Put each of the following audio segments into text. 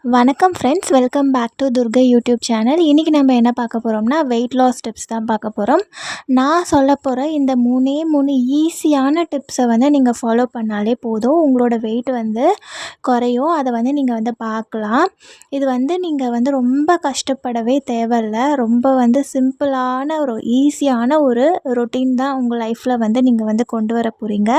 வணக்கம் friends, welcome back to Durgai YouTube channel. இன்றைக்கி நம்ம என்ன பார்க்க போகிறோம்னா வெயிட் லாஸ் டிப்ஸ் தான் பார்க்க போகிறோம். நான் சொல்ல போகிற இந்த 3 ஈஸியான டிப்ஸை நீங்கள் ஃபாலோ பண்ணாலே போதும், உங்களோட வெயிட் குறையும். அதை நீங்கள் பார்க்கலாம். இது நீங்கள் ரொம்ப கஷ்டப்படவே தேவையில்ல. ரொம்ப சிம்பிளான ஒரு ஈஸியான ஒரு ரொட்டீன் தான் உங்கள் லைஃப்பில் நீங்கள் கொண்டு வர போகிறீங்க.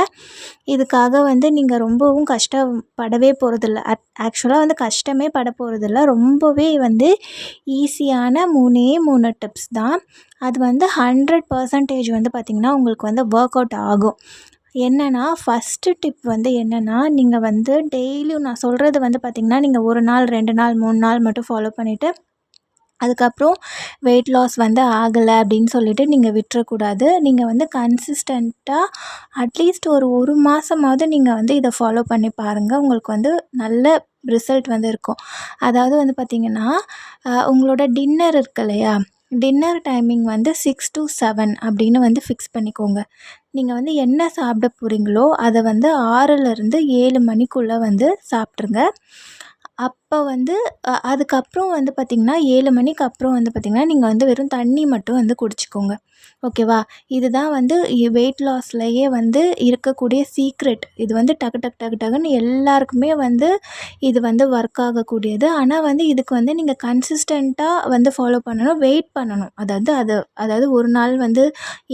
இதுக்காக நீங்கள் ரொம்பவும் கஷ்டப்படவே போகிறதில்ல. ஆக்சுவலாக கஷ்டமே பட போகிறதில்ல. ரொம்பவே ஈஸியான 3 டிப்ஸ் தான். அது 100% பார்த்திங்கன்னா உங்களுக்கு ஒர்க் அவுட் ஆகும். என்னென்னா, ஃபஸ்ட்டு டிப் என்னென்னா, நீங்கள் டெய்லியும் நான் சொல்கிறது பார்த்திங்கன்னா, நீங்கள் 1 நாள் 2 நாள் 3 நாள் மட்டும் ஃபாலோ பண்ணிவிட்டு அதுக்கப்புறம் வெயிட் லாஸ் ஆகலை அப்படின்னு சொல்லிவிட்டு நீங்கள் விட்டுறக்கூடாது. நீங்கள் கன்சிஸ்டண்ட்டாக அட்லீஸ்ட் ஒரு மாதமாவது நீங்கள் இதை ஃபாலோ பண்ணி பாருங்கள். உங்களுக்கு நல்ல ரிசல்ட் இருக்கும். அதாவது பார்த்திங்கன்னா, உங்களோட டின்னர் இருக்கு இல்லையா, டின்னர் டைமிங் 6 to 7 அப்படின்னு ஃபிக்ஸ் பண்ணிக்கோங்க. நீங்கள் என்ன சாப்பிட போகிறீங்களோ அதை 6லேருந்து 7 மணிக்குள்ளே சாப்பிட்ருங்க. அப்போ அதுக்கப்புறம் பார்த்திங்கன்னா 7 மணிக்கு அப்புறம் பார்த்திங்கன்னா நீங்கள் வெறும் தண்ணி மட்டும் குடிச்சிக்கோங்க. ஓகேவா? இதுதான் வெயிட் லாஸ்லையே இருக்கக்கூடிய சீக்ரெட். இது டக்கு டக்கு டக்கு டக்குன்னு எல்லாருக்குமே இது ஒர்க் ஆகக்கூடியது. ஆனால் இதுக்கு நீங்கள் கன்சிஸ்டண்ட்டாக ஃபாலோ பண்ணணும், வெயிட் பண்ணணும். அதாவது ஒரு நாள்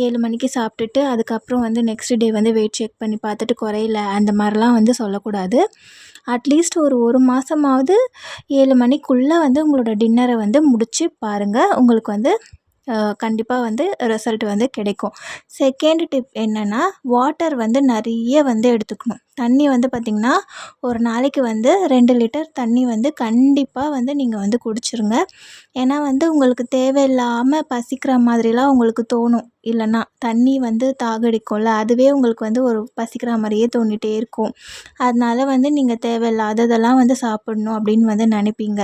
7 மணிக்கு சாப்பிட்டுட்டு அதுக்கப்புறம் நெக்ஸ்ட் டே வெயிட் செக் பண்ணி பார்த்துட்டு குறையல அந்த மாதிரிலாம் சொல்லக்கூடாது. அட்லீஸ்ட் ஒரு மாதமாவது 7 மணிக்குள்ளே உங்களோட டின்னரை முடித்து பாருங்கள். உங்களுக்கு கண்டிப்பாக ரிசல்ட் கிடைக்கும். செகண்ட் டிப் என்னென்னா, வாட்டர் நிறைய எடுத்துக்கணும். தண்ணி பார்த்திங்கன்னா ஒரு நாளைக்கு 2 லிட்டர் தண்ணி கண்டிப்பாக நீங்கள் குடிச்சிருங்க. ஏன்னா உங்களுக்கு தேவையில்லாமல் பசிக்கிற மாதிரிலாம் உங்களுக்கு தோணும். இல்லைன்னா தண்ணி தாகடிக்கும்ல, அதுவே உங்களுக்கு ஒரு பசிக்கிற மாதிரியே தோணிகிட்டே இருக்கும். அதனால நீங்கள் தேவையில்லாததெல்லாம் சாப்பிடணும் அப்படின்னு நினைப்பீங்க.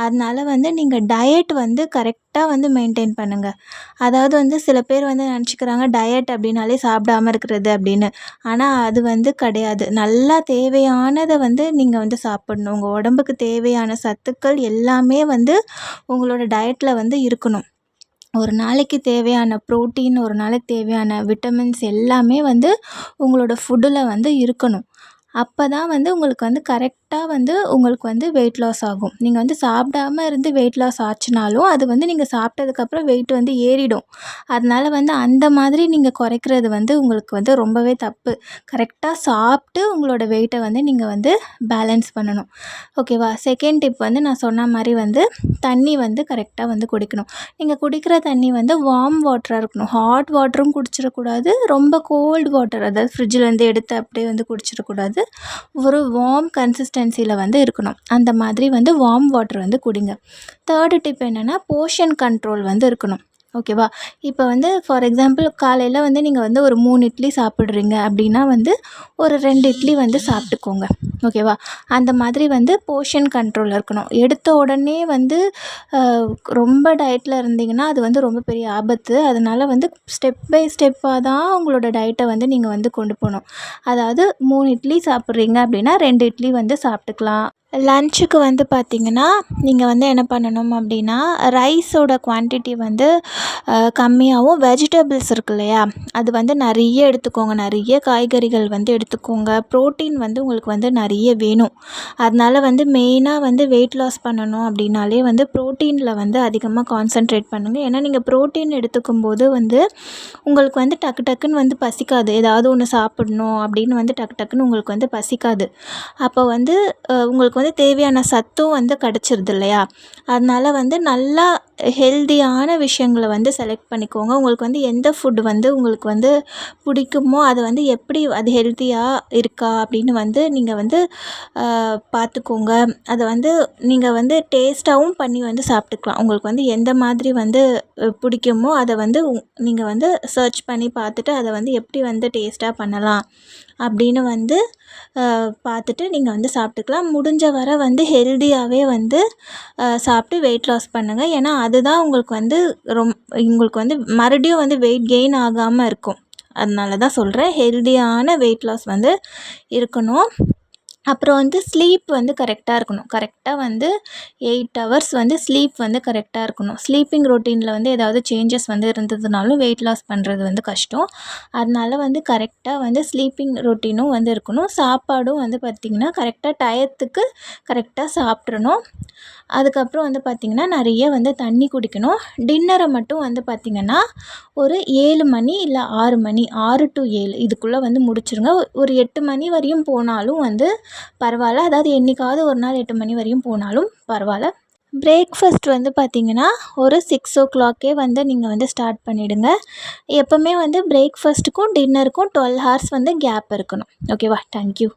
அதனால நீங்கள் டயட் கரெக்டாக மெயின்டைன் பண்ணுங்கள். அதாவது சில பேர் நினச்சிக்கிறாங்க டயட் அப்படின்னாலே சாப்பிடாமல் இருக்கிறது அப்படின்னு. ஆனால் அது கிடையாது. நல்லா தேவையானதை நீங்கள் சாப்பிடணும். உங்கள் உடம்புக்கு தேவையான சத்துக்கள் எல்லாமே உங்களோட டயட்டில் இருக்கணும். ஒரு நாளைக்கு தேவையான ப்ரோட்டீன், ஒரு நாளைக்கு தேவையான விட்டமின்ஸ் எல்லாமே உங்களோட ஃபுட்டில் இருக்கணும். அப்போ தான் உங்களுக்கு கரெக்டாக உங்களுக்கு வெயிட் லாஸ் ஆகும். நீங்கள் சாப்பிடாம இருந்து வெயிட் லாஸ் ஆச்சுனாலும் அது நீங்கள் சாப்பிட்டதுக்கப்புறம் வெயிட் ஏறிடும். அதனால் அந்த மாதிரி நீங்கள் குறைக்கிறது உங்களுக்கு ரொம்பவே தப்பு. கரெக்டாக சாப்பிட்டு உங்களோட வெயிட்டை நீங்கள் பேலன்ஸ் பண்ணணும். ஓகேவா? செகண்ட் டிப் நான் சொன்ன மாதிரி தண்ணி கரெக்டாக குடிக்கணும். நீங்கள் குடிக்கிற தண்ணி வார்ம் வாட்டராக இருக்கணும். ஹாட் வாட்டரும் குடிச்சிடக்கூடாது, ரொம்ப கோல்டு வாட்டர் அதாவது ஃப்ரிட்ஜிலேருந்து எடுத்து அப்படியே குடிச்சிடக்கூடாது. ஒரு வார்ம் கன்சிஸ்டன்சியில் இருக்கணும். அந்த மாதிரி வார்ம் வாட்டர் குடிங்க. தேர்டு டிப் என்னென்னா, போர்ஷன் கண்ட்ரோல் இருக்கணும். ஓகேவா? இப்போ ஃபார் எக்ஸாம்பிள் காலையில் நீங்கள் ஒரு 3 இட்லி சாப்பிட்றீங்க அப்படின்னா ஒரு 2 இட்லி சாப்பிட்டுக்கோங்க. ஓகேவா? அந்த மாதிரி போர்ஷன் கண்ட்ரோல் இருக்கணும். எடுத்த உடனே ரொம்ப டயட்டில் இருந்தீங்கன்னா அது ரொம்ப பெரிய ஆபத்து. அதனால் ஸ்டெப் பை ஸ்டெப்பாக தான் உங்களோட டயட்டை நீங்கள் கொண்டு போகணும். அதாவது 3 இட்லி சாப்பிட்றீங்க அப்படின்னா 2 இட்லி சாப்பிட்டுக்கலாம். லன்ச்சுக்கு பார்த்திங்கன்னா நீங்கள் என்ன பண்ணணும் அப்படின்னா, ரைஸோட குவான்டிட்டி கம்மியாகவும், வெஜிடபிள்ஸ் இருக்கு இல்லையா, அது நிறைய எடுத்துக்கோங்க. நிறைய காய்கறிகள் எடுத்துக்கோங்க. ப்ரோட்டீன் உங்களுக்கு நிறைய வேணும். அதனால் மெயினாக வெயிட் லாஸ் பண்ணணும் அப்படின்னாலே ப்ரோட்டீனில் அதிகமாக கான்சன்ட்ரேட் பண்ணுங்கள். ஏன்னா நீங்கள் ப்ரோட்டீன் எடுத்துக்கும்போது உங்களுக்கு டக்கு டக்குன்னு பசிக்காது. ஏதாவது ஒன்று சாப்பிடணும் அப்படின்னு டக்கு டக்குன்னு உங்களுக்கு பசிக்காது. அப்போ உங்களுக்கு தேவையான சத்தும் கிடச்சிருது இல்லையா. அதனால் நல்லா ஹெல்தியான விஷயங்களை செலக்ட் பண்ணிக்கோங்க. உங்களுக்கு எந்த ஃபுட் உங்களுக்கு பிடிக்குமோ அதை எப்படி அது ஹெல்த்தியாக இருக்கா அப்படின்னு நீங்கள் பார்த்துக்கோங்க. அதை நீங்கள் டேஸ்ட்டாகவும் பண்ணி சாப்பிட்டுக்கலாம். உங்களுக்கு எந்த மாதிரி பிடிக்குமோ அதை நீங்கள் சர்ச் பண்ணி பார்த்துட்டு அதை எப்படி டேஸ்ட்டாக பண்ணலாம் அப்படின்னு பார்த்துட்டு நீங்கள் சாப்பிட்டுக்கலாம். முடிஞ்ச வரை ஹெல்தியாகவே சாப்பிட்டு வெயிட் லாஸ் பண்ணுங்கள். ஏன்னா அதுதான் உங்களுக்கு உங்களுக்கு மறுபடியும் வெயிட் கெயின் ஆகாமல் இருக்கும். அதனால தான் சொல்கிறேன், ஹெல்தியான வெயிட் லாஸ் இருக்கணும். அப்புறம் வந்து ஸ்லீப் வந்து கரெக்டாக இருக்கணும். கரெக்டாக வந்து 8 ஹவர்ஸ் வந்து ஸ்லீப் வந்து கரெக்டாக இருக்கணும். ஸ்லீப்பிங் ரொட்டீனில் வந்து ஏதாவது சேஞ்சஸ் வந்து இருந்ததுனாலும் வெயிட் லாஸ் பண்ணுறது வந்து கஷ்டம். அதனால வந்து கரெக்டாக வந்து ஸ்லீப்பிங் ரொட்டீனும் வந்து இருக்கணும். சாப்பாடும் வந்து பார்த்திங்கன்னா கரெக்டாக டயத்துக்கு கரெக்டாக சாப்பிட்றணும். அதுக்கப்புறம் வந்து பார்த்திங்கன்னா நிறைய வந்து தண்ணி குடிக்கணும். டின்னரை மட்டும் வந்து பார்த்திங்கன்னா ஒரு 7 மணி இல்லை 6 மணி, 6 to 7 இதுக்குள்ளே வந்து முடிச்சிருங்க. ஒரு 8 மணி வரையும் போனாலும் வந்து பரவாயில்ல. அதாவது என்றைக்காவது ஒரு நாள் 8 மணி வரையும் போனாலும் பரவாயில்ல. பிரேக்ஃபாஸ்ட் வந்து பார்த்திங்கன்னா ஒரு 6:00 வந்து நீங்கள் வந்து ஸ்டார்ட் பண்ணிவிடுங்க. எப்போவுமே வந்து பிரேக்ஃபாஸ்ட்டுக்கும் டின்னருக்கும் 12 ஹார்ஸ் வந்து கேப் இருக்கணும். ஓகேவா? தேங்க்யூ.